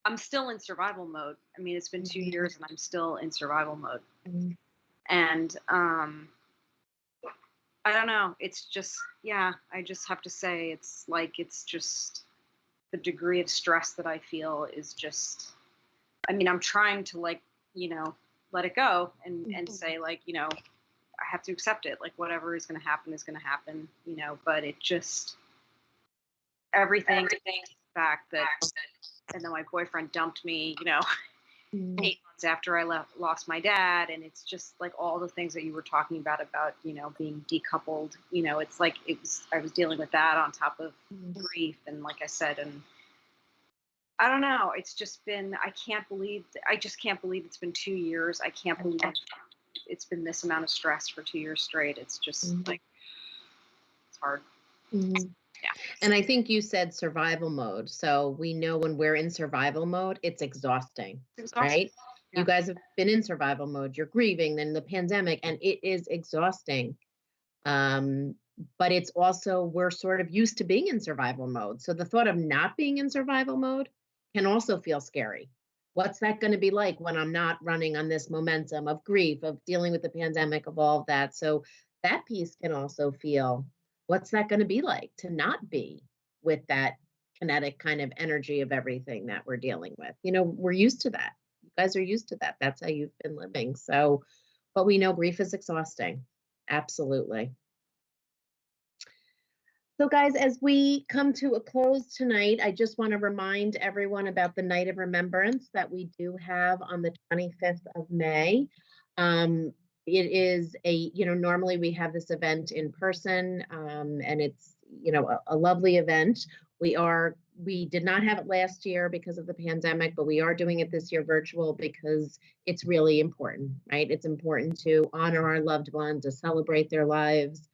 Speaker 7: I'm still in survival mode. I mean, it's been 2 years and I'm still in survival mode. And I don't know. It's just, yeah, I just have to say, it's like, it's just the degree of stress that I feel is just, I mean, I'm trying to, like, you know, let it go and say, like, you know, I have to accept it. Like, whatever is going to happen is going to happen, you know, but it just, everything back that, and then my boyfriend dumped me, you know, 8 months after I lost my dad. And it's just like all the things that you were talking about, you know, being decoupled, you know, it's like, I was dealing with that on top of grief. And like I said, and I don't know, it's just been, I just can't believe it's been 2 years. I can't believe it's been this amount of stress for 2 years straight. It's just like, it's hard. Yeah.
Speaker 2: And I think you said survival mode. So we know when we're in survival mode, it's exhausting, right?
Speaker 7: Yeah.
Speaker 2: You guys have been in survival mode. You're grieving, then the pandemic, and it is exhausting. But it's also, we're sort of used to being in survival mode. So the thought of not being in survival mode can also feel scary. What's that going to be like when I'm not running on this momentum of grief, of dealing with the pandemic, of all of that? So that piece can also feel, what's that going to be like to not be with that kinetic kind of energy of everything that we're dealing with? You know, we're used to that. You guys are used to that. That's how you've been living. So, but we know grief is exhausting. Absolutely. So guys, as we come to a close tonight, I just want to remind everyone about the Night of Remembrance that we do have on the 25th of May. It is normally we have this event in person, and it's, a lovely event. We did not have it last year because of the pandemic, but we are doing it this year virtual because it's really important, right? It's important to honor our loved ones, to celebrate their lives.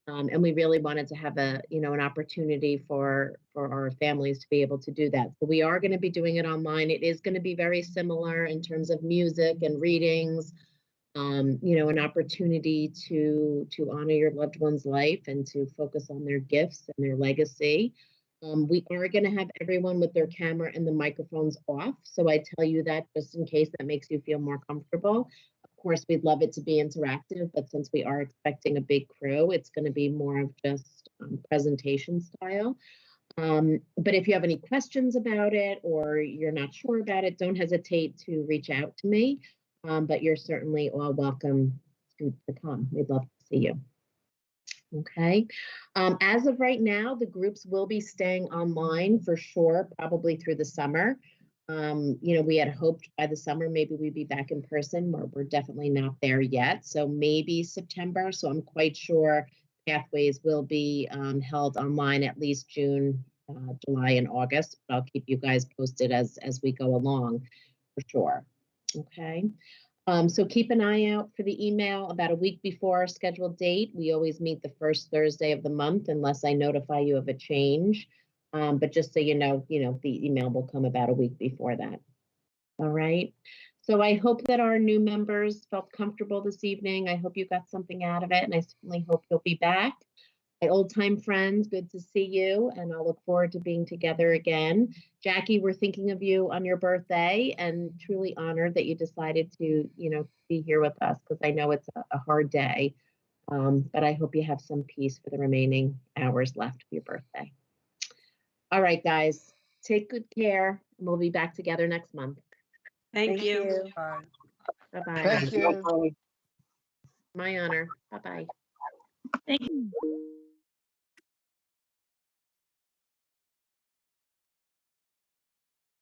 Speaker 2: And we really wanted to have an opportunity for our families to be able to do that. So we are going to be doing it online. It is going to be very similar in terms of music and readings, an opportunity to honor your loved one's life and to focus on their gifts and their legacy. We are going to have everyone with their camera and the microphones off. So I tell you that just in case that makes you feel more comfortable. Of course, we'd love it to be interactive, but since we are expecting a big crew, it's going to be more of just presentation style. But if you have any questions about it or you're not sure about it, don't hesitate to reach out to me. But you're certainly all welcome to come. We'd love to see you. Okay. As of right now, the groups will be staying online for sure, probably through the summer. We had hoped by the summer, maybe we'd be back in person. We're definitely not there yet. So maybe September. So I'm quite sure Pathways will be held online at least June, July, and August. But I'll keep you guys posted as we go along for sure. Okay. So keep an eye out for the email about a week before our scheduled date. We always meet the first Thursday of the month unless I notify you of a change. But just so you know, the email will come about a week before that. All right. So I hope that our new members felt comfortable this evening. I hope you got something out of it, and I certainly hope you'll be back. My old-time friends, good to see you, and I'll look forward to being together again. Jackie, we're thinking of you on your birthday and truly honored that you decided to, be here with us because I know it's a hard day. But I hope you have some peace for the remaining hours left of your birthday. All right, guys, take good care, and we'll be back together next month.
Speaker 5: Thank you.
Speaker 9: Bye.
Speaker 2: Bye-bye.
Speaker 6: Thank you.
Speaker 2: My honor. Bye-bye.
Speaker 13: Thank you.